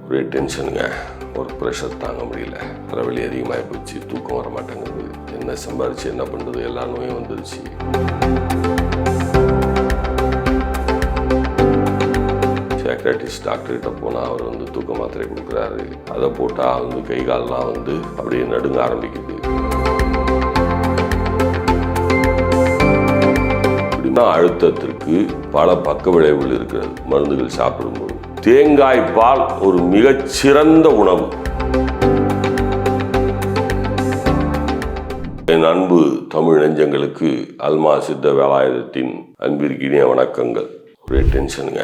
ஒரே டென்ஷனுங்க, ஒரு ப்ரெஷர் தாங்க முடியல, தலைவலி அதிகமாக போச்சு, தூக்கம் வர மாட்டேங்குது, என்ன சம்பாரிச்சு என்ன பண்ணுறது, எல்லா நோயும் வந்துருச்சு. சைக்காட்ரிஸ்ட் டாக்டர்கிட்ட போனால் அவர் தூக்க மாத்திரை கொடுக்குறாரு. அதை போட்டால் கை கால்லாம் அப்படியே நடுங்க ஆரம்பிக்குது. இப்படின்னா அழுத்தத்திற்கு பல பக்க விளைவுகள் இருக்கிறது மருந்துகள் சாப்பிடும்போது. தேங்காய் பால் ஒரு மிகச்சிறந்த உணவு. என் அன்பு தமிழ் நெஞ்சங்களுக்கு அல்மா சித்த வேலாயுதத்தின் அன்பிற்கினிய வணக்கங்கள். ஒரே டென்ஷனுங்க,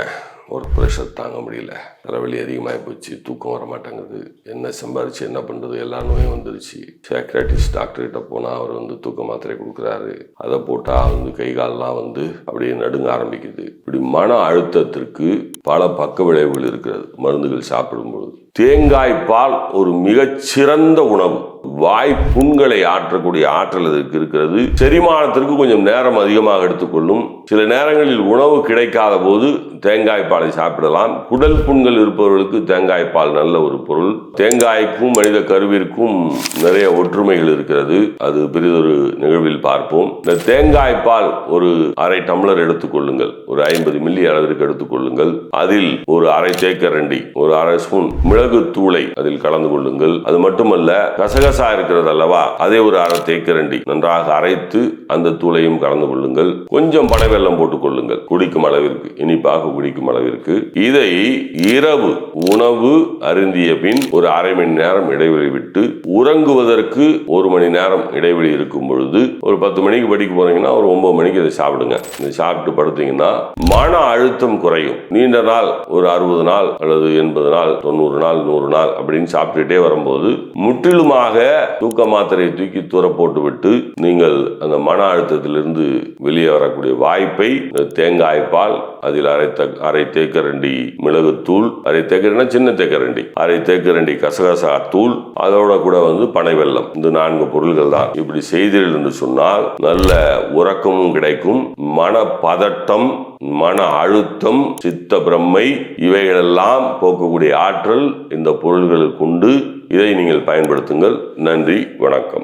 ஒரு ப்ரெஷர் தாங்க முடியல, தலைவலி அதிகமாக போச்சு, தூக்கம் வர மாட்டேங்குது, என்ன சம்பாரிச்சு என்ன பண்ணுறது, எல்லா நோயும் வந்துருச்சு. சைக்காட்ரிஸ்ட் டாக்டர்கிட்ட போனால் அவர் தூக்க மாத்திரை கொடுக்குறாரு. அதை போட்டால் கை கால்லாம் அப்படியே நடுங்க ஆரம்பிக்குது. இப்படி மன அழுத்தத்திற்கு பல பக்க விளைவுகள் இருக்கிறது மருந்துகள் சாப்பிடும்போது. தேங்காய் பால் ஒரு மிகச்சிறந்த உணவு. வாய் புண்களை ஆற்றக்கூடிய ஆற்றல் அதற்கு இருக்கிறது. செரிமானத்திற்கு கொஞ்சம் நேரம் அதிகமாக எடுத்துக்கொள்ளும். சில நேரங்களில் உணவு கிடைக்காத போது தேங்காய் பாலை சாப்பிடலாம். குடல் புண்கள் இருப்பவர்களுக்கு தேங்காய் பால் நல்ல ஒரு பொருள். தேங்காய்க்கும் மனித கருவிற்கும் நிறைய ஒற்றுமைகள் இருக்கிறது. அது பெரிதொரு நிகழ்வில் பார்ப்போம். இந்த தேங்காய் பால் ஒரு அரை டம்ளர் எடுத்துக்கொள்ளுங்கள். ஒரு 50 மில்லி அளவிற்கு எடுத்துக்கொள்ளுங்கள். அதில் ஒரு அரை தேக்கரண்டி, ஒரு அரை ஸ்பூன் மிளகு தூளை அதில் கலந்து கொள்ளுங்கள். அது மட்டுமல்ல, கசகசா இருக்கிறது அல்லவா, அதை ஒரு அரை தேக்கரண்டி நன்றாக அரைத்து அந்த தூளையும் கலந்து கொள்ளுங்கள். கொஞ்சம் பனை வெல்லம் போட்டுக் கொள்ளுங்கள், குடிக்கும் அளவிற்கு, இனிப்பாக குடிக்கும் அளவிற்கு. இதை இரவு உணவு அருந்திய பின் ஒரு அரை மணி நேரம் இடைவெளி விட்டு உறங்குவதற்கு 1 மணி நேரம் இடைவெளி இருக்கும் பொழுது, ஒரு 10 மணிக்கு படிக்க போறீங்கன்னா ஒரு 9 மணிக்கு இதை சாப்பிடுங்க. இதை சாப்பிட்டு படுத்தீங்கன்னா மன அழுத்தம் குறையும். நீண்ட நாள் ஒரு 60 நாள் அல்லது 80 நாள் 90 நாள் 100 நாள் அப்படின்னு சாப்பிட்டுட்டே வரும்போது முற்றிலுமாக தூக்க மாத்திரையை தூக்கி தூர போட்டு விட்டு நீங்கள் அந்த மன அழுத்தத்திலிருந்து வெளியே வரக்கூடிய வாய்ப்பை தேங்காய் பால், அதில் அரை தேக்கரண்டி மிளகுத்தூள், அரை தேக்கரண்டி சின்ன தேக்கரண்டி, அரை தேக்கரண்டி கசகசா தூள், அதோட கூட பனை வெல்லம், இந்த 4 பொருள்கள் தான். இப்படி செய்தீர்கள் என்று சொன்னால் நல்ல உறக்கமும் கிடைக்கும். மன பதட்டம், மன அழுத்தம், சித்த பிரம்மை இவைகளெல்லாம் போக்கக்கூடிய ஆற்றல் இந்த பொருள்களுக்கு உண்டு. இதை நீங்கள் பயன்படுத்துங்கள். நன்றி, வணக்கம்.